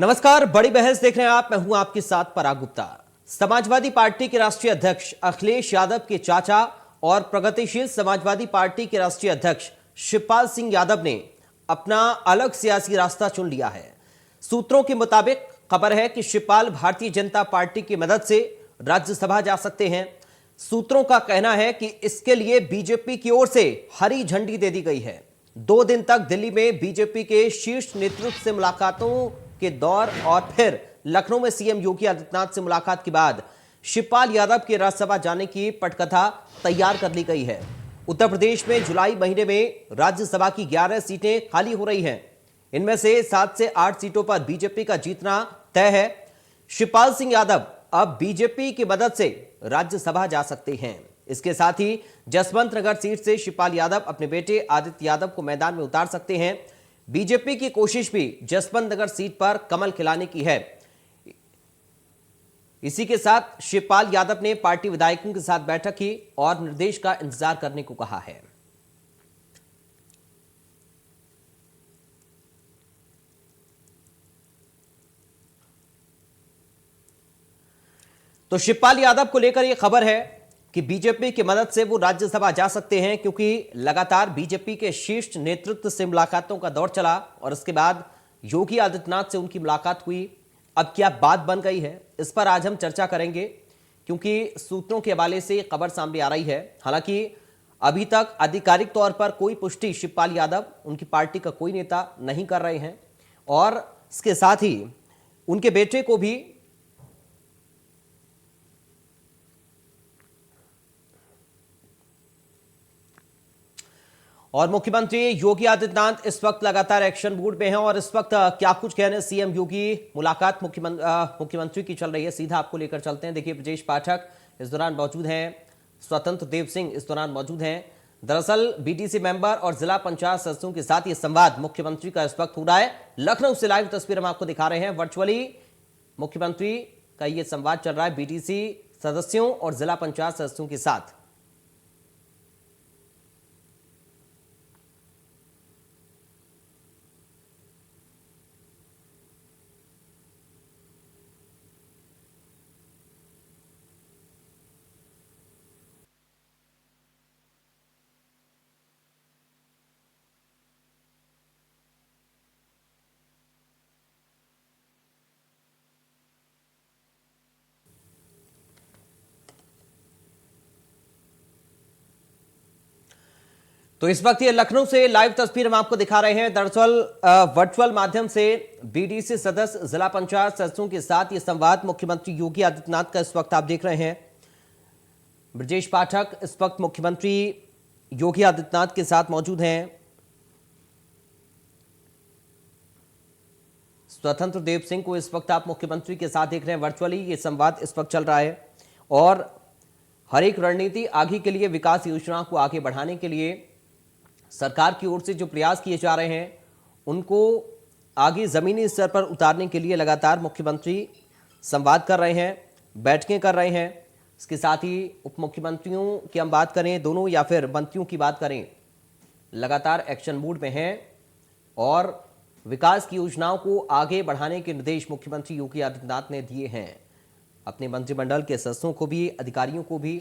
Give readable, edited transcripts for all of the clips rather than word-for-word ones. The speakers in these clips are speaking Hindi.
नमस्कार, बड़ी बहस देख रहे हैं आप। मैं हूं आपके साथ पराग गुप्ता। समाजवादी पार्टी के राष्ट्रीय अध्यक्ष अखिलेश यादव के चाचा और प्रगतिशील समाजवादी पार्टी के राष्ट्रीय अध्यक्ष शिवपाल सिंह यादव ने अपना अलग सियासी रास्ता चुन लिया है। सूत्रों के मुताबिक खबर है कि शिवपाल भारतीय जनता पार्टी की मदद से राज्यसभा जा सकते हैं। सूत्रों का कहना है कि इसके लिए बीजेपी की ओर से हरी झंडी दे दी गई है। 2 दिन तक दिल्ली में बीजेपी के शीर्ष नेतृत्व से मुलाकातों के दौर और फिर लखनऊ में सीएम योगी आदित्यनाथ से मुलाकात के बाद शिवपाल यादव के राज्यसभा जाने की पटकथा तैयार कर ली गई है। उत्तर प्रदेश में जुलाई महीने में राज्यसभा की 11 सीटें खाली हो रही हैं। इनमें से 7 से 8 सीटों पर बीजेपी का जीतना तय है। शिवपाल सिंह यादव अब बीजेपी की मदद से राज्यसभा जा सकते हैं। इसके साथ ही जसवंत नगर सीट से शिवपाल यादव अपने बेटे आदित्य यादव को मैदान में उतार सकते हैं। बीजेपी की कोशिश भी जसवंत नगर सीट पर कमल खिलाने की है। इसी के साथ शिवपाल यादव ने पार्टी विधायकों के साथ बैठक की और निर्देश का इंतजार करने को कहा है। तो शिवपाल यादव को लेकर यह खबर है कि बीजेपी की मदद से वो राज्यसभा जा सकते हैं, क्योंकि लगातार बीजेपी के शीर्ष नेतृत्व से मुलाकातों का दौर चला और इसके बाद योगी आदित्यनाथ से उनकी मुलाकात हुई। अब क्या बात बन गई है, इस पर आज हम चर्चा करेंगे, क्योंकि सूत्रों के हवाले से खबर सामने आ रही है। हालांकि अभी तक आधिकारिक तौर पर कोई पुष्टि शिवपाल यादव, उनकी पार्टी का कोई नेता नहीं कर रहे हैं और इसके साथ ही उनके बेटे को भी और मुख्यमंत्री योगी आदित्यनाथ इस वक्त लगातार एक्शन मोड में हैं और इस वक्त क्या कुछ कहने सीएम योगी मुलाकात मुख्यमंत्री की चल रही है, सीधा आपको लेकर चलते हैं। देखिए, ब्रजेश पाठक इस दौरान मौजूद हैं, स्वतंत्र देव सिंह इस दौरान मौजूद हैं। दरअसल बीडीसी मेंबर और जिला पंचायत सदस्यों के साथ ये संवाद मुख्यमंत्री का इस वक्त हो रहा है। लखनऊ से लाइव तस्वीर हम आपको दिखा रहे हैं। वर्चुअली मुख्यमंत्री का ये संवाद चल रहा है बीडीसी सदस्यों और जिला पंचायत सदस्यों के साथ। तो इस वक्त ये लखनऊ से लाइव तस्वीर हम आपको दिखा रहे हैं। दरअसल वर्चुअल माध्यम से बीडीसी सदस्य, जिला पंचायत सदस्यों के साथ ये संवाद मुख्यमंत्री योगी आदित्यनाथ का इस वक्त आप देख रहे हैं। ब्रजेश पाठक इस वक्त मुख्यमंत्री योगी आदित्यनाथ के साथ मौजूद हैं। स्वतंत्र देव सिंह को इस वक्त आप मुख्यमंत्री के साथ देख रहे हैं। वर्चुअली ये संवाद इस वक्त चल रहा है और हर एक रणनीति आगे के लिए, विकास योजना को आगे बढ़ाने के लिए सरकार की ओर से जो प्रयास किए जा रहे हैं उनको आगे जमीनी स्तर पर उतारने के लिए लगातार मुख्यमंत्री संवाद कर रहे हैं, बैठकें कर रहे हैं। इसके साथ ही उप मुख्यमंत्रियों की हम बात करें, दोनों या फिर मंत्रियों की बात करें, लगातार एक्शन मोड में हैं और विकास की योजनाओं को आगे बढ़ाने के निर्देश मुख्यमंत्री योगी आदित्यनाथ ने दिए हैं अपने मंत्रिमंडल के सदस्यों को भी, अधिकारियों को भी।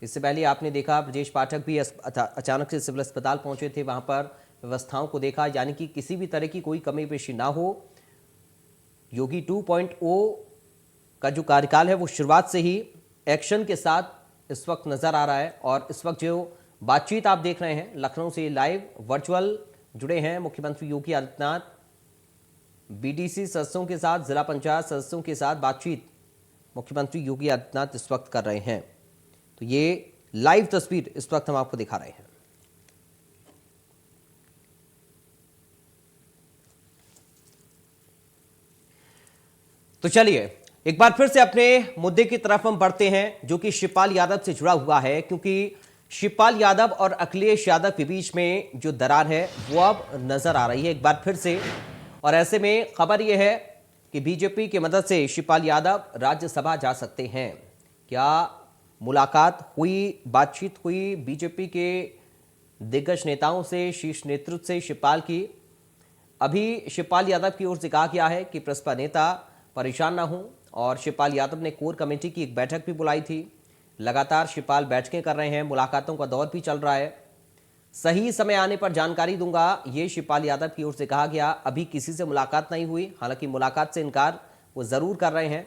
इससे पहले आपने देखा ब्रजेश पाठक भी अचानक से सिविल अस्पताल पहुंचे थे, वहां पर व्यवस्थाओं को देखा, यानी कि किसी भी तरह की कोई कमी पेशी ना हो। योगी 2.0 का जो कार्यकाल है वो शुरुआत से ही एक्शन के साथ इस वक्त नजर आ रहा है और इस वक्त जो बातचीत आप देख रहे हैं, लखनऊ से लाइव वर्चुअल जुड़े हैं मुख्यमंत्री योगी आदित्यनाथ बीडीसी सदस्यों के साथ, जिला पंचायत सदस्यों के साथ बातचीत मुख्यमंत्री योगी आदित्यनाथ इस वक्त कर रहे हैं। तो ये लाइव तस्वीर इस वक्त हम आपको दिखा रहे हैं। तो चलिए एक बार फिर से अपने मुद्दे की तरफ हम बढ़ते हैं, जो कि शिवपाल यादव से जुड़ा हुआ है, क्योंकि शिवपाल यादव और अखिलेश यादव के बीच में जो दरार है वो अब नजर आ रही है एक बार फिर से। और ऐसे में खबर यह है कि बीजेपी की मदद से शिवपाल यादव राज्यसभा जा सकते हैं। क्या मुलाकात हुई, बातचीत हुई बीजेपी के दिग्गज नेताओं से, शीर्ष नेतृत्व से शिवपाल की? अभी शिवपाल यादव की ओर से कहा गया है कि प्रसपा नेता परेशान ना हो और शिवपाल यादव ने कोर कमेटी की एक बैठक भी बुलाई थी। लगातार शिवपाल बैठकें कर रहे हैं, मुलाकातों का दौर भी चल रहा है। सही समय आने पर जानकारी दूंगा, ये शिवपाल यादव की ओर से कहा गया। अभी किसी से मुलाकात नहीं हुई, हालांकि मुलाकात से इनकार वो जरूर कर रहे हैं।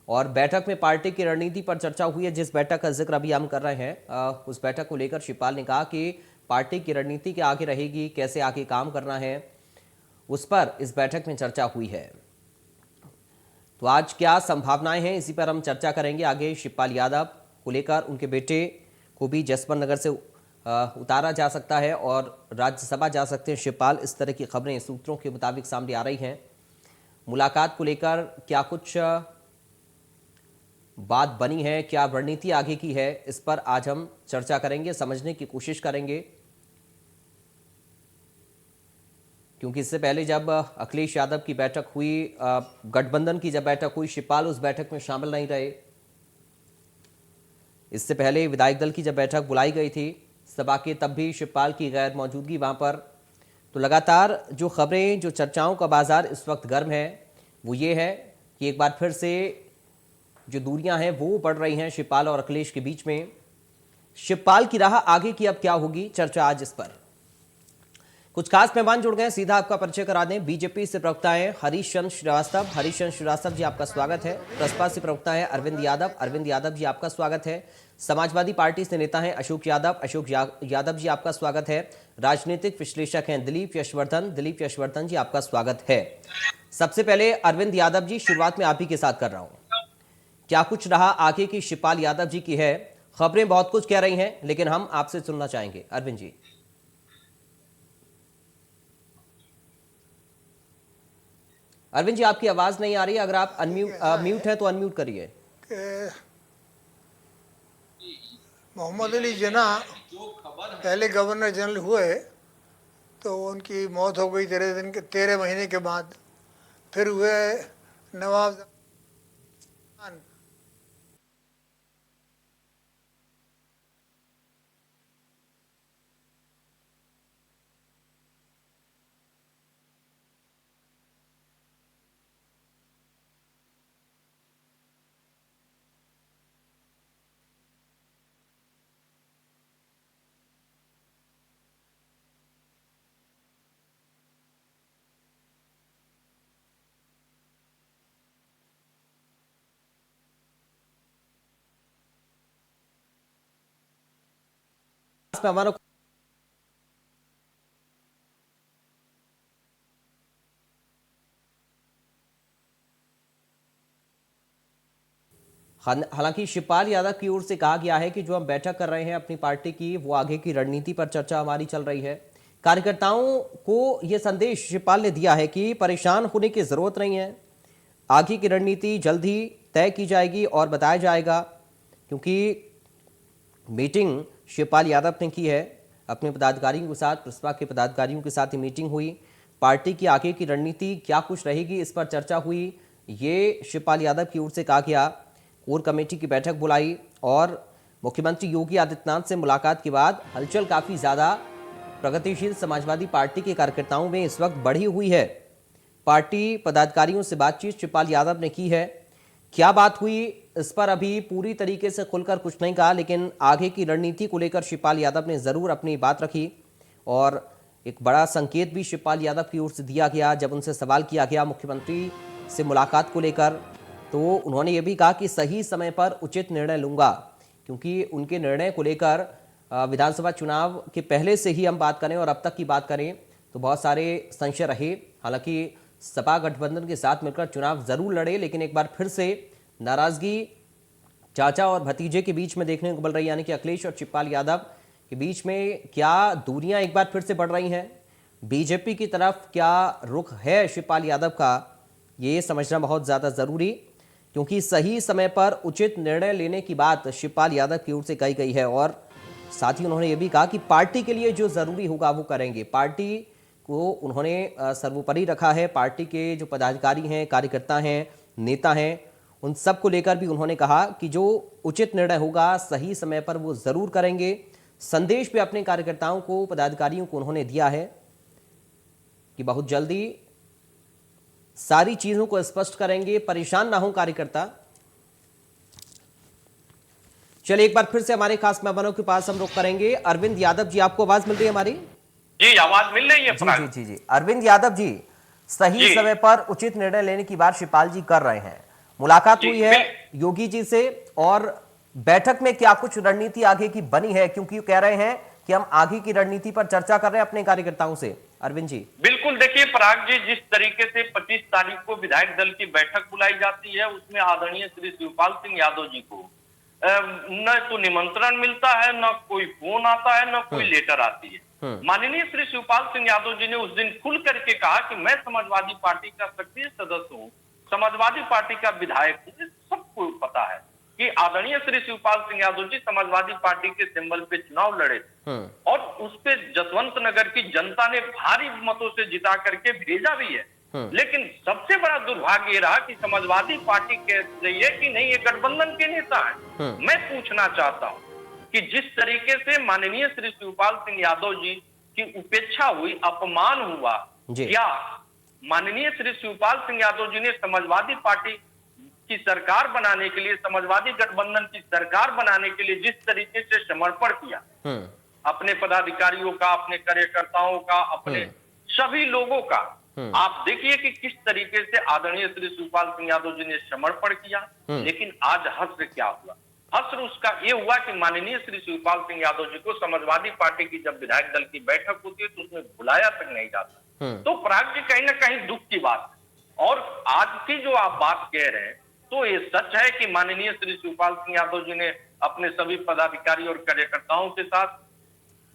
और बैठक में पार्टी की रणनीति पर चर्चा हुई है। जिस बैठक का जिक्र अभी हम कर रहे हैं, उस बैठक को लेकर शिवपाल ने कहा कि पार्टी की रणनीति क्या आगे रहेगी, कैसे आगे काम करना है, उस पर इस बैठक में चर्चा हुई है। तो आज क्या संभावनाएं हैं, इसी पर हम चर्चा करेंगे आगे। शिवपाल यादव को लेकर उनके बेटे को भी जसवंत नगर से उतारा जा सकता है और राज्यसभा जा सकते हैं शिवपाल, इस तरह की खबरें सूत्रों के मुताबिक सामने आ रही हैं। मुलाकात को लेकर क्या कुछ बात बनी है, क्या रणनीति आगे की है, इस पर आज हम चर्चा करेंगे, समझने की कोशिश करेंगे। क्योंकि इससे पहले जब अखिलेश यादव की बैठक हुई, गठबंधन की जब बैठक हुई, शिवपाल उस बैठक में शामिल नहीं रहे। इससे पहले विधायक दल की जब बैठक बुलाई गई थी सभा के, तब भी शिवपाल की गैर मौजूदगी वहां पर। तो लगातार जो खबरें, जो चर्चाओं का बाजार इस वक्त गर्म है, वो ये है कि एक बार फिर से जो दूरियां हैं वो बढ़ रही हैं शिवपाल और अखिलेश के बीच में। शिवपाल की राह आगे की अब क्या होगी, चर्चा आज इस पर। कुछ खास मेहमान जुड़ गए, सीधा आपका परिचय करा दें। बीजेपी से प्रवक्ता है हरीश चंद्र श्रीवास्तव। हरीश चंद्र श्रीवास्तव जी आपका स्वागत है। प्रसपा से प्रवक्ता है अरविंद यादव। अरविंद यादव जी आपका स्वागत है। समाजवादी पार्टी से नेता हैं अशोक यादव। अशोक यादव जी आपका स्वागत है। राजनीतिक विश्लेषक हैं दिलीप यशवर्धन। दिलीप यशवर्धन जी आपका स्वागत है। सबसे पहले अरविंद यादव जी, शुरुआत में आप ही के साथ कर रहा हूं। क्या कुछ रहा आगे की शिवपाल यादव जी की है? खबरें बहुत कुछ कह रही हैं, लेकिन हम आपसे सुनना चाहेंगे अरविंद जी। अरविंद जी, आपकी आवाज नहीं आ रही है, अगर आप म्यूट है तो अनम्यूट करिए। मोहम्मद अली जिन्ना पहले गवर्नर जनरल हुए तो उनकी मौत हो गई 13 महीने के बाद। फिर हुए नवाब खान, मेहमानों हालांकि शिवपाल यादव की ओर से कहा गया है कि जो हम बैठक कर रहे हैं अपनी पार्टी की, वो आगे की रणनीति पर चर्चा हमारी चल रही है। कार्यकर्ताओं को यह संदेश शिवपाल ने दिया है कि परेशान होने की जरूरत नहीं है, आगे की रणनीति जल्द ही तय की जाएगी और बताया जाएगा। क्योंकि मीटिंग शिवपाल यादव ने की है अपने पदाधिकारियों के साथ, प्रसपा के पदाधिकारियों के साथ ही मीटिंग हुई। पार्टी की आगे की रणनीति क्या कुछ रहेगी, इस पर चर्चा हुई। ये शिवपाल यादव की ओर से कहा गया। कोर कमेटी की बैठक बुलाई और मुख्यमंत्री योगी आदित्यनाथ से मुलाकात के बाद हलचल काफी ज्यादा प्रगतिशील समाजवादी पार्टी के कार्यकर्ताओं में इस वक्त बढ़ी हुई है। पार्टी पदाधिकारियों से बातचीत शिवपाल यादव ने की है। क्या बात हुई इस पर अभी पूरी तरीके से खुलकर कुछ नहीं कहा, लेकिन आगे की रणनीति को लेकर शिवपाल यादव ने जरूर अपनी बात रखी। और एक बड़ा संकेत भी शिवपाल यादव की ओर से दिया गया जब उनसे सवाल किया गया मुख्यमंत्री से मुलाकात को लेकर। तो उन्होंने ये भी कहा कि सही समय पर उचित निर्णय लूंगा, क्योंकि उनके निर्णय को लेकर विधानसभा चुनाव के पहले से ही हम बात करें और अब तक की बात करें तो बहुत सारे संशय रहे। हालांकि सपा गठबंधन के साथ मिलकर चुनाव जरूर लड़े, लेकिन एक बार फिर से नाराजगी चाचा और भतीजे के बीच में देखने को मिल रही है, यानी कि अखिलेश और शिवपाल यादव के बीच में क्या दूरियां एक बार फिर से बढ़ रही हैं। बीजेपी की तरफ क्या रुख है शिवपाल यादव का, ये समझना बहुत ज्यादा जरूरी, क्योंकि सही समय पर उचित निर्णय लेने की बात शिवपाल यादव की ओर से कही गई है। और साथ ही उन्होंने ये भी कहा कि पार्टी के लिए जो जरूरी होगा वो करेंगे। पार्टी को उन्होंने सर्वोपरि रखा है। पार्टी के जो पदाधिकारी हैं, कार्यकर्ता हैं, नेता हैं, उन सब को लेकर भी उन्होंने कहा कि जो उचित निर्णय होगा सही समय पर वो जरूर करेंगे। संदेश भी अपने कार्यकर्ताओं को, पदाधिकारियों को उन्होंने दिया है। कि बहुत जल्दी सारी चीजों को स्पष्ट करेंगे, परेशान ना हो कार्यकर्ता। चलिए एक बार फिर से हमारे खास मेहमानों के पास हम रुख करेंगे। अरविंद यादव जी, आपको आवाज मिल रही है हमारी? जी, आवाज मिल रही है? जी जी जी जी। अरविंद यादव जी, सही जी। समय पर उचित निर्णय लेने की बात शिवपाल जी कर रहे हैं। मुलाकात हुई है योगी जी से और बैठक में क्या कुछ रणनीति आगे की बनी है, क्योंकि कह रहे हैं कि हम आगे की रणनीति पर चर्चा कर रहे हैं अपने कार्यकर्ताओं से। अरविंद जी। बिल्कुल, देखिए पराग जी, जिस तरीके से 25 तारीख को विधायक दल की बैठक बुलाई जाती है, उसमें आदरणीय श्री शिवपाल सिंह यादव जी को न तो निमंत्रण मिलता है, न कोई फोन आता है, न कोई लेटर आती है। माननीय श्री शिवपाल सिंह यादव जी ने उस दिन खुल करके कहा कि मैं समाजवादी पार्टी का सक्रिय सदस्य हूँ, समाजवादी पार्टी का विधायक हूँ, सबको पता है कि आदरणीय श्री शिवपाल सिंह यादव जी समाजवादी पार्टी के सिंबल पे चुनाव लड़े और उस पे जसवंत नगर की जनता ने भारी मतों से जिता करके भेजा भी है। लेकिन सबसे बड़ा दुर्भाग्य ये रहा कि समाजवादी पार्टी कह रही है कि नहीं, ये गठबंधन के नेता है। मैं पूछना चाहता हूँ कि जिस तरीके से माननीय श्री शिवपाल सिंह यादव जी की उपेक्षा हुई, अपमान हुआ, क्या माननीय श्री शिवपाल सिंह यादव जी ने समाजवादी पार्टी की सरकार बनाने के लिए, समाजवादी गठबंधन की सरकार बनाने के लिए जिस तरीके से समर्पण किया, अपने पदाधिकारियों का, अपने कार्यकर्ताओं का, अपने सभी लोगों का, आप देखिए कि किस तरीके से आदरणीय श्री शिवपाल सिंह यादव जी ने समर्पण किया। लेकिन आज हश्र क्या हुआ? हश्र उसका ये हुआ कि माननीय श्री शिवपाल सिंह यादव जी को समाजवादी पार्टी की जब विधायक दल की बैठक होती है तो उसमें बुलाया तक नहीं जाता। तो पराग जी, कहीं ना कहीं दुख की बात है। और आज की जो आप बात कह रहे हैं, तो ये सच है कि माननीय श्री शिवपाल सिंह यादव जी ने अपने सभी पदाधिकारी और कार्यकर्ताओं के साथ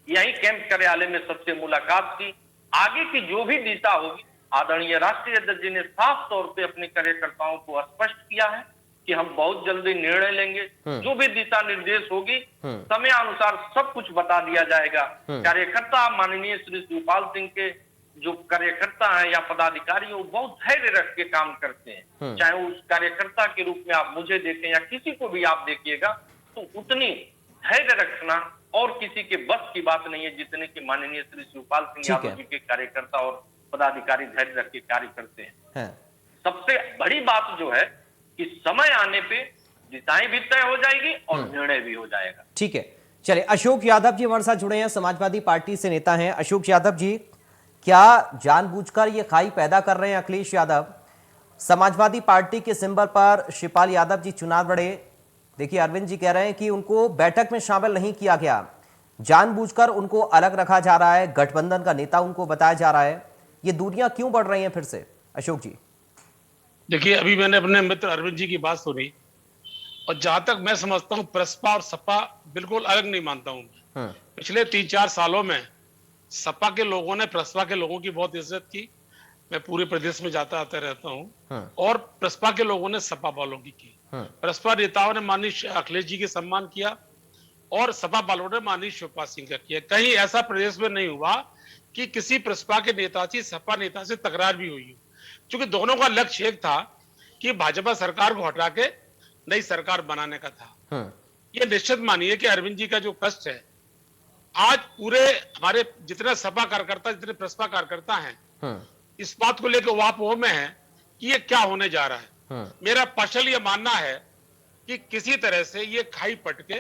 यही कैंप कार्यालय में सबसे मुलाकात की। आगे की जो भी दिशा होगी, आदरणीय राष्ट्रीय अध्यक्ष जी ने साफ तौर पे अपने कार्यकर्ताओं को स्पष्ट किया है कि हम बहुत जल्दी निर्णय लेंगे। जो भी दिशा निर्देश होगी, समय अनुसार सब कुछ बता दिया जाएगा। कार्यकर्ता माननीय श्री शिवपाल सिंह के जो कार्यकर्ता हैं या पदाधिकारी, वो बहुत धैर्य रख के काम करते हैं। चाहे उस कार्यकर्ता के रूप में आप मुझे देखें या किसी को भी आप देखिएगा, तो उतनी धैर्य रखना और किसी के बस की बात नहीं है जितने की माननीय श्री शिवपाल सिंह यादव जी के कार्यकर्ता और पदाधिकारी धैर्य रख के कार्य करते हैं। सबसे बड़ी बात जो है कि समय आने पे दिशाएं भी तय हो जाएगी और निर्णय भी हो जाएगा। ठीक है, चलिए अशोक यादव जी हमारे साथ जुड़े हैं, समाजवादी पार्टी से नेता हैं। अशोक यादव जी, क्या जानबूझकर ये खाई पैदा कर रहे हैं अखिलेश यादव? समाजवादी पार्टी के सिंबल पर शिवपाल यादव जी चुनाव लड़े। देखिए अरविंद जी कह रहे हैं कि उनको बैठक में शामिल नहीं किया गया, जानबूझकर उनको अलग रखा जा रहा है, गठबंधन का नेता उनको बताया जा रहा है। ये दूरियां क्यों बढ़ रही हैं फिर से अशोक जी? देखिए, अभी मैंने अपने मित्र अरविंद जी की बात सुनी और जहां तक मैं समझता हूं, प्रसपा और सपा बिल्कुल अलग नहीं मानता हूं। पिछले 3-4 सालों में सपा के लोगों ने प्रसपा के लोगों की बहुत इज्जत की। मैं पूरे प्रदेश में जाता आता रहता हूं और प्रसपा के लोगों ने सपा वालों की प्रसपा नेताओं ने माननीय अखिलेश जी के सम्मान किया और सपा वालों ने माननीय शिवपाल सिंह का किया। कहीं ऐसा प्रदेश में नहीं हुआ कि किसी प्रसपा के नेता से सपा नेता से तकरार भी हुई, क्योंकि दोनों का लक्ष्य एक था कि भाजपा सरकार को हटा के नई सरकार बनाने का था। ये निश्चित मानिए कि अरविंद जी का जो कष्ट है, आज पूरे हमारे जितने सपा कार्यकर्ता, जितने प्रसपा कार्यकर्ता हैं, इस बात को लेकर वापोह में है कि ये क्या होने जा रहा है। मेरा पर्सनल ये मानना है कि किसी तरह से ये खाई पटके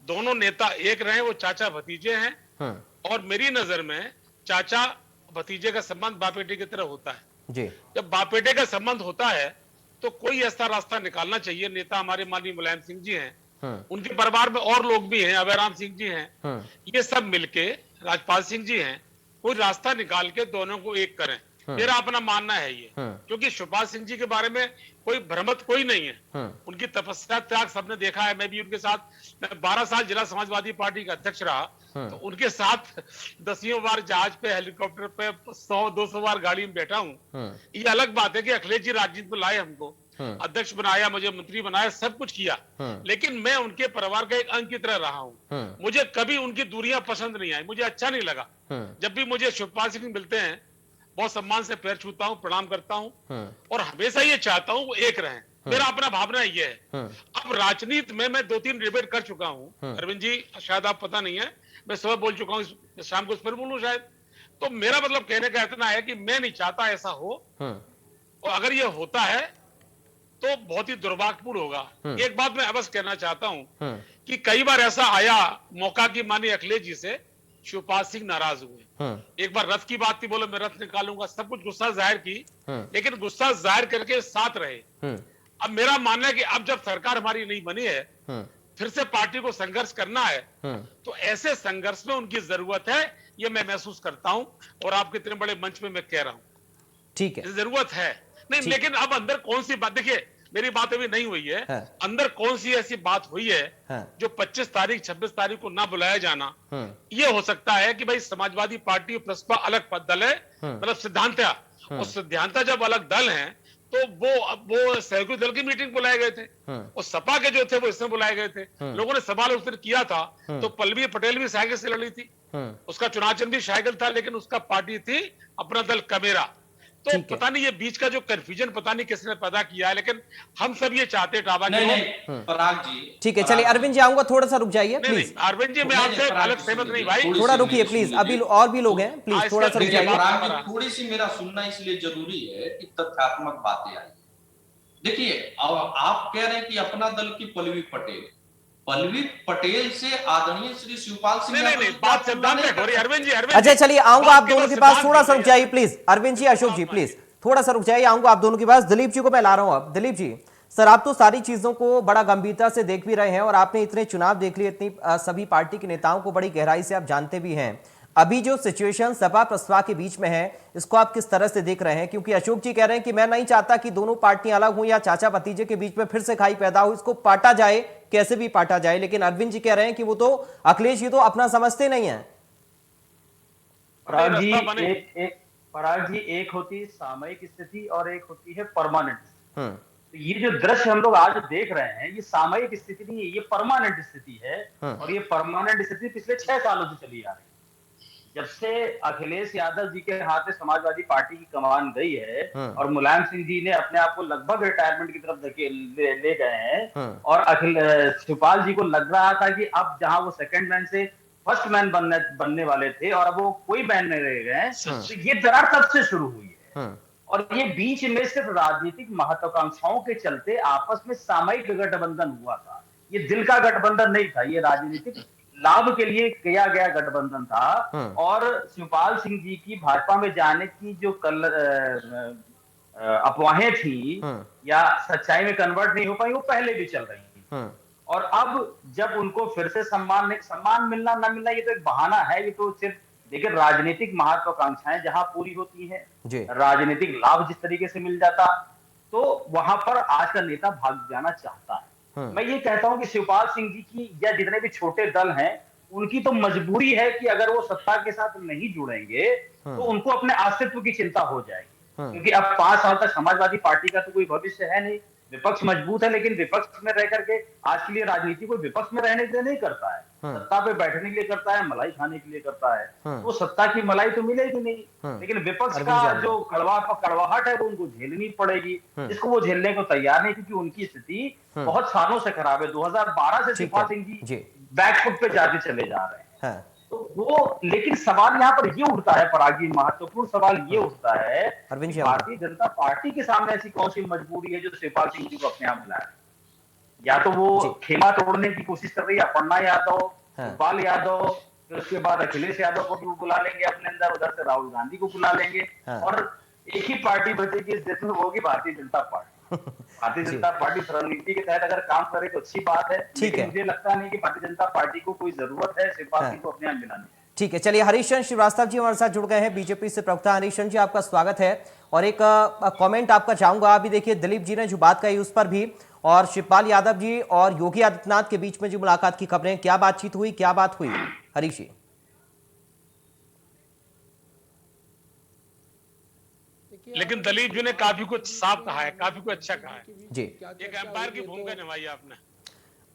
दोनों नेता एक रहे, वो चाचा भतीजे हैं और मेरी नजर में चाचा भतीजे का संबंध बाप बेटे की तरह होता है जी। जब बाप बेटे का संबंध होता है तो कोई ऐसा रास्ता निकालना चाहिए। नेता हमारे माननीय मुलायम सिंह जी हैं, उनके परिवार में और लोग भी हैं, अभयराम सिंह जी हैं, ये सब मिलके राजपाल सिंह जी हैं, कोई रास्ता निकाल के दोनों को एक करें। मेरा अपना मानना है ये, क्योंकि शिवपाल सिंह जी के बारे में कोई भ्रमत कोई नहीं है। उनकी तपस्या त्याग सबने देखा है। मैं भी उनके साथ 12 साल जिला समाजवादी पार्टी का अध्यक्ष रहा, तो उनके साथ 10 बार जहाज पे, हेलीकॉप्टर पे, 100-200 बार गाड़ी में बैठा हूँ। ये अलग बात है कि अखिलेश जी राजनीति में लाए, हमको अध्यक्ष बनाया, मुझे मंत्री बनाया, सब कुछ किया, लेकिन मैं उनके परिवार का एक अंग की तरह रहा हूँ। मुझे कभी उनकी दूरियां पसंद नहीं आई, मुझे अच्छा नहीं लगा। जब भी मुझे शिवपाल सिंह मिलते हैं, बहुत सम्मान से पैर छूता हूँ, प्रणाम करता हूँ और हमेशा ये चाहता हूँ वो एक रहें। मेरा अपना भावना ये है। अब राजनीति में मैं 2-3 डिबेट कर चुका हूँ अरविंद जी, शायद आप पता नहीं है, मैं सुबह बोल चुका हूँ, शाम को इस पर बोलूं शायद। तो मेरा मतलब कहने का इतना है कि मैं नहीं चाहता ऐसा हो, और अगर ये होता है तो बहुत ही दुर्भाग्यपूर्ण होगा। एक बात मैं अवश्य कहना चाहता हूं कि कई बार ऐसा आया मौका कि माननीय अखिलेश जी से शिवपाल सिंह नाराज हुए। एक बार रथ की बात थी, बोले मैं रथ निकालूंगा, सब कुछ गुस्सा जाहिर की, लेकिन गुस्सा जाहिर करके साथ रहे। अब मेरा मानना है कि अब जब सरकार हमारी नहीं बनी है, फिर से पार्टी को संघर्ष करना है, तो ऐसे संघर्ष में उनकी जरूरत है, ये मैं महसूस करता हूं, और आपके इतने बड़े मंच में मैं कह रहा हूं। ठीक है, जरूरत है नहीं, लेकिन अब अंदर कौन सी बात, देखिए मेरी बात अभी नहीं हुई है, अंदर कौन सी ऐसी बात हुई है जो 25 तारीख 26 तारीख को ना बुलाया जाना, ये हो सकता है कि भाई समाजवादी पार्टी और प्रसपा अलग दल है, मतलब सिद्धांत, और सिद्धांत जब अलग दल है तो वो सहयोगी दल की मीटिंग बुलाए गए थे, और सपा के जो थे वो इसमें बुलाए गए थे। लोगों ने सवाल उस दिन किया था, तो पल्लवी पटेल भी साइकिल से लड़ी थी, उसका चुनाव चिन्ह भी साइकिल था, लेकिन उसका पार्टी थी अपना दल कमेरा। तो पता नहीं ये बीच का जो कंफ्यूजन पता नहीं किसने पैदा किया है, लेकिन हम सब ये चाहते टाबा पराग जी। ठीक है, चलिए अरविंद जी आऊंगा, थोड़ा सा रुक जाइए प्लीज। अरविंद जी मैं आपसे अलग सहमत नहीं भाई, थोड़ा रुकिए प्लीज, अभी और भी लोग हैं, प्लीज थोड़ा सा रुक जाइए। पराग जी थोड़ी सी मेरा सुनना इसलिए जरूरी है कि तथ्यात्मक बातें आई। देखिए आप कह रहे हैं कि अपना दल की पल्लवी पटेल से आदरणीय श्री शिवपाल सिंह, नहीं बात सिद्धांत है अरविंद जी। अच्छा चलिए आऊंगा आप दोनों के पास, थोड़ा सा रुक जाइए प्लीज। अरविंद जी, अशोक जी प्लीज थोड़ा सा रुक जाइए, आऊंगा आप दोनों के पास। दिलीप जी को मैं ला रहा हूं। अब दिलीप जी सर, आप तो सारी चीजों को बड़ा गंभीरता से देख भी रहे हैं, और आपने इतने चुनाव देख लिए, इतनी सभी पार्टी के नेताओं को बड़ी गहराई से आप जानते भी हैं। अभी जो सिचुएशन सपा प्रसपा के बीच में है, इसको आप किस तरह से देख रहे हैं? क्योंकि अशोक जी कह रहे हैं कि मैं नहीं चाहता कि दोनों पार्टियां अलग हुई या चाचा भतीजे के बीच में फिर से खाई पैदा हो, इसको पाटा जाए, कैसे भी पाटा जाए। लेकिन अरविंद जी कह रहे हैं कि वो तो अखिलेश जी तो अपना समझते नहीं है। पराग जी एक होती है सामयिक स्थिति और एक होती है परमानेंट। तो ये जो दृश्य हम लोग आज देख रहे हैं, ये सामयिक स्थिति नहीं है, ये परमानेंट स्थिति है। और ये परमानेंट स्थिति पिछले 6 सालों से चली आ रही है। जब से अखिलेश यादव जी के हाथ में समाजवादी पार्टी की कमान गई है और मुलायम सिंह जी ने अपने आप को लगभग रिटायरमेंट की तरफ ले गए हैं, और शिवपाल जी को लग रहा था कि अब जहां वो सेकंड मैन से फर्स्ट मैन बनने वाले थे और अब वो कोई मैन नहीं रह गए, तो ये दरार तब से शुरू हुई है। और ये बीच में सिर्फ राजनीतिक महत्वाकांक्षाओं के चलते आपस में सामयिक गठबंधन हुआ था। ये दिल का गठबंधन नहीं था, ये राजनीतिक लाभ के लिए किया गया गठबंधन था। और शिवपाल सिंह जी की भाजपा में जाने की जो अफवाहें थी या सच्चाई में कन्वर्ट नहीं हो पाई, वो पहले भी चल रही थी। और अब जब उनको फिर से सम्मान मिलना ना मिलना, ये तो एक बहाना है। ये तो सिर्फ देखिए, राजनीतिक महत्वाकांक्षाएं जहां पूरी होती है, राजनीतिक लाभ जिस तरीके से मिल जाता, तो वहां पर आज का नेता भाग जाना चाहता है। मैं ये कहता हूं कि शिवपाल सिंह जी की या जितने भी छोटे दल हैं, उनकी तो मजबूरी है कि अगर वो सत्ता के साथ नहीं जुड़ेंगे तो उनको अपने अस्तित्व की चिंता हो जाएगी। क्योंकि अब 5 साल तक समाजवादी पार्टी का तो कोई भविष्य है नहीं। विपक्ष मजबूत है, लेकिन विपक्ष में रह करके आज के लिए राजनीति को विपक्ष में रहने के लिए नहीं करता है, सत्ता पे बैठने के लिए करता है, मलाई खाने के लिए करता है। तो सत्ता की मलाई तो मिलेगी नहीं, लेकिन विपक्ष का जो कड़वाहट है वो उनको झेलनी पड़ेगी, जिसको वो झेलने को तैयार नहीं, क्योंकि उनकी स्थिति बहुत सालों से खराब है। 2012 से शिवपाल सिंह जी बैकफुट पे जाके चले जा रहे हैं। तो वो, लेकिन सवाल यहाँ पर ये उठता है पराग जी, महत्वपूर्ण सवाल ये उठता है, भारतीय जनता पार्टी के सामने ऐसी कौन सी मजबूरी है जो शिवपाल सिंह जी को अपने आप बुलाए? या तो वो खेमा तोड़ने की कोशिश कर रही है, अपर्णा यादव, गोपाल यादव, फिर उसके बाद अखिलेश यादव को भी बुला लेंगे अपने अंदर, उधर से राहुल गांधी को बुला लेंगे, और एक ही पार्टी बचेगी इस देश में, वो होगी भारतीय जनता पार्टी। भारतीय जनता पार्टी रणनीति के तहत अगर काम करे तो अच्छी बात है, लेकिन मुझे लगता नहीं कि भारतीय जनता पार्टी को कोई जरूरत है शिवपाल सिंह को अपने आप मिलाने। ठीक है, चलिए हरीश चंद्र श्रीवास्तव जी हमारे साथ जुड़ गए हैं, बीजेपी से प्रवक्ता। हरीश चंद्र जी आपका स्वागत है, और एक कमेंट आपका चाहूंगा। अभी देखिए दिलीप जी ने जो बात कही उस पर भी, और शिवपाल यादव जी और योगी आदित्यनाथ के बीच में जो मुलाकात की खबरें, क्या बातचीत हुई, क्या बात हुई हरीश जी? लेकिन दलीप जी ने काफी कुछ साफ कहा है, काफी कुछ अच्छा कहा है जी। एक एम्पायर की भूमिका निभाई आपने।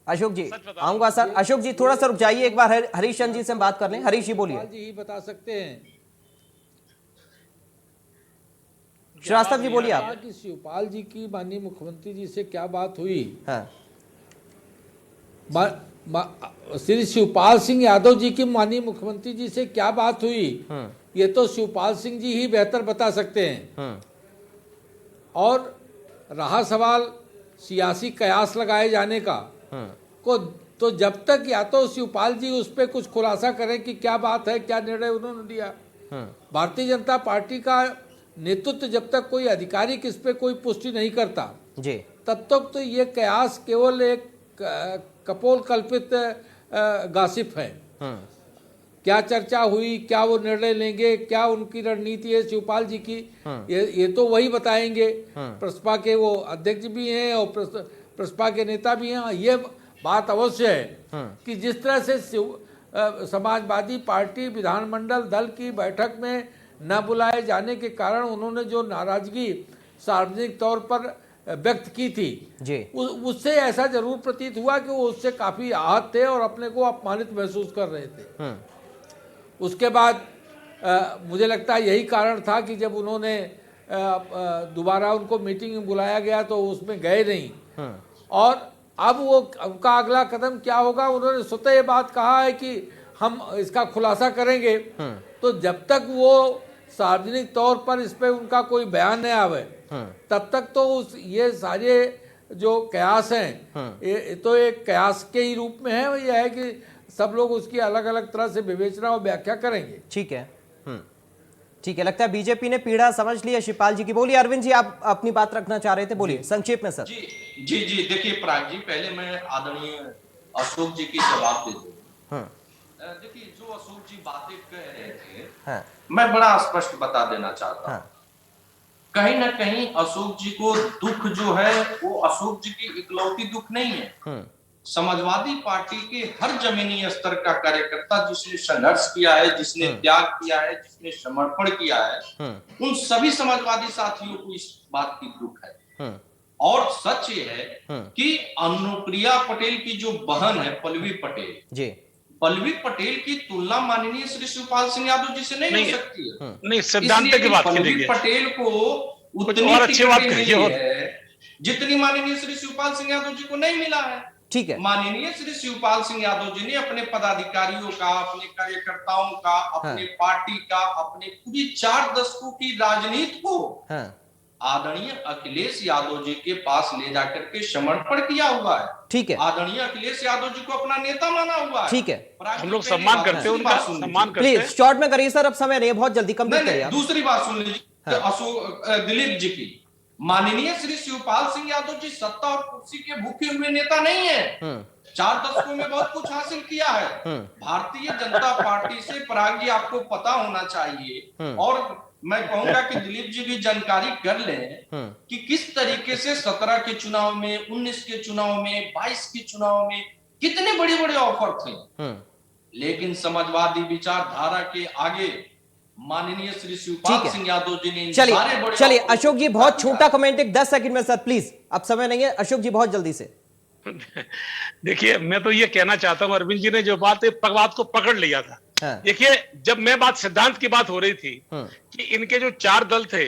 अशोक जी आऊंगा सर। अशोक जी थोड़ा सा रुक जाइए, एक बार हरीश चंद्र जी से हम बात कर लें। हरीश जी बोलिए। जी बता सकते हैं, श्रीवास्तव जी बोलिए आप। कि शिवपाल जी की माननीय मुख्यमंत्री जी से क्या बात हुई? श्री शिवपाल सिंह यादव जी की माननीय मुख्यमंत्री जी से क्या बात हुई, ये तो शिवपाल सिंह जी ही बेहतर बता सकते हैं। और रहा सवाल सियासी कयास लगाए जाने का, को तो जब तक या तो शिवपाल जी उस पर कुछ खुलासा करें कि क्या बात है, क्या निर्णय उन्होंने लिया। भारतीय जनता पार्टी का नेतृत्व जब तक कोई आधिकारिक इस पे कोई पुष्टि नहीं करता जी, तब तक तो ये कयास केवल एक कपोल कल्पित गासिप है। क्या चर्चा हुई, क्या वो निर्णय लेंगे, क्या उनकी रणनीति है शिवपाल जी की, ये तो वही बताएंगे। प्रसपा के वो अध्यक्ष भी हैं और प्रसपा के नेता भी हैं। ये बात अवश्य है कि जिस तरह से समाजवादी पार्टी विधानमंडल दल की बैठक में न बुलाए जाने के कारण उन्होंने जो नाराजगी सार्वजनिक तौर पर व्यक्त की थी जी, उससे ऐसा जरूर प्रतीत हुआ कि वो उससे काफी आहत थे और अपने को अपमानित महसूस कर रहे थे। उसके बाद मुझे लगता है यही कारण था कि जब उन्होंने दोबारा उनको मीटिंग में बुलाया गया तो उसमें गए नहीं। और अब वो उनका अगला कदम क्या होगा, उन्होंने स्वतः ये बात कहा है कि हम इसका खुलासा करेंगे। तो जब तक वो सार्वजनिक तौर पर इस पे उनका कोई बयान नहीं आवे तब तक तो ये सारे जो कयास हैं ये तो एक कयास के ही रूप में है। यह है कि सब लोग उसकी अलग अलग तरह से विवेचना और व्याख्या करेंगे। ठीक है, ठीक है। लगता है बीजेपी ने पीड़ा समझ लिया शिवपाल जी की। बोलिए अरविंद जी, आप अपनी बात रखना चाह रहे थे, बोलिए संक्षेप में सर। जी देखिए पराग जी, पहले मैं आदरणीय अशोक जी की जवाब दे दूं। देखिए जो अशोक जी बातें कह रहे थे, मैं बड़ा स्पष्ट बता देना चाहता हूँ। कहीं ना कहीं अशोक जी को दुख जो है वो अशोक जी की इकलौती दुख नहीं है। समाजवादी पार्टी के हर जमीनी स्तर का कार्यकर्ता जिसने संघर्ष किया है, जिसने त्याग किया है, जिसने समर्पण किया है, उन सभी समाजवादी साथियों को इस बात की दुख है। और सच ये है कि अनुप्रिया पटेल की जो बहन है पल्लवी पटेल जी, पल्लवी पटेल की तुलना माननीय श्री शिवपाल सिंह यादव जी से नहीं हो सकती है। नहीं, सिद्धांत की बात पल्लवी पटेल को उतनी अच्छी बात कही है जितनी माननीय श्री शिवपाल सिंह यादव जी को नहीं मिला है। ठीक है, माननीय श्री शिवपाल सिंह यादव जी ने अपने पदाधिकारियों का, अपने कार्यकर्ताओं का, अपने पार्टी का, अपने पूरी 4 दशकों की राजनीति को आदरणीय अखिलेश यादव जी के पास ले जाकर के समर्पण किया हुआ है। ठीक है, आदरणीय अखिलेश यादव जी को अपना नेता माना हुआ है। ठीक है, हम लोग सम्मान करते हैं उनका, सम्मान करते हैं। प्लीज शॉर्ट में करिए सर, अब समय नहीं, बहुत जल्दी कंप्लीट करिए। दूसरी बात सुन लीजिए अशोक दिलीप जी की। माननीय श्री शिवपाल सिंह यादव जी सत्ता और कुर्सी के भूखे हुए नेता नहीं है। 4 दशकों में बहुत कुछ हासिल किया है भारतीय जनता पार्टी से। पराग जी आपको पता होना चाहिए और मैं कहूंगा कि दिलीप जी भी जानकारी कर लें कि किस तरीके से 17 के चुनाव में, 19 के चुनाव में, 22 के चुनाव में कितने बड़े बड़े ऑफर थे, लेकिन समाजवादी विचारधारा के आगे माननीय श्री शिवपाल सिंह यादव जी ने चलिए अशोक जी, बहुत छोटा कमेंट, 10 सेकंड में सर प्लीज, अब समय नहीं है। अशोक जी बहुत जल्दी से। देखिए मैं तो ये कहना चाहता हूँ, अरविंद जी ने जो बात को पकड़ लिया था। देखिए जब मैं बात सिद्धांत की बात हो रही थी कि इनके जो 4 दल थे,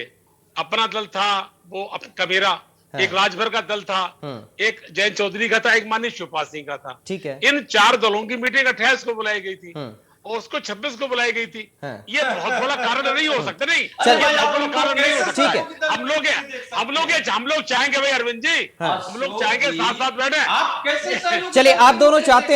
अपना दल था वो कबीरा, एक राजभर का दल था, एक जयंत चौधरी का था, एक माननीय शिवपाल सिंह का था। ठीक है, इन 4 दलों की मीटिंग 28 को बुलाई गई थी और उसको 26 को बुलाई गई थी। ये बहुत बड़ा कारण नहीं हो सकता। नहीं, ठीक है, हम लोग चाहेंगे भाई अरविंद जी, हम लोग चाहेंगे साथ बैठे। आप कैसे, चलिए आप दोनों चाहते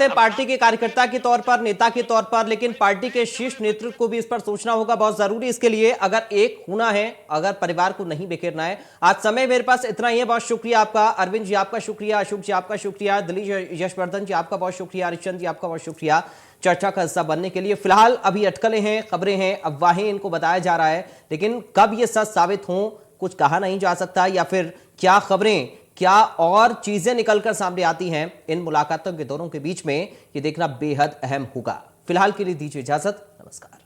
हैं पार्टी के कार्यकर्ता के तौर पर, नेता के तौर पर, लेकिन पार्टी के शीर्ष नेतृत्व को भी इस पर सोचना होगा, बहुत जरूरी। इसके लिए अगर एक होना है, अगर परिवार को नहीं बिखेरना है। आज समय मेरे पास इतना ही है, बहुत शुक्रिया आपका। अरविंद जी आपका शुक्रिया, अशोक जी आपका शुक्रिया, दिलीप यशवर्धन जी आपका बहुत शुक्रिया, हरिश्चंद्र जी आपका बहुत शुक्रिया चर्चा का हिस्सा बनने के लिए। फिलहाल अभी अटकलें हैं, खबरें हैं, अफवाहें इनको बताया जा रहा है, लेकिन कब ये सच साबित हों कुछ कहा नहीं जा सकता, या फिर क्या खबरें, क्या और चीजें निकलकर सामने आती हैं इन मुलाकातों के दौरों के बीच में, ये देखना बेहद अहम होगा। फिलहाल के लिए दीजिए इजाजत, नमस्कार।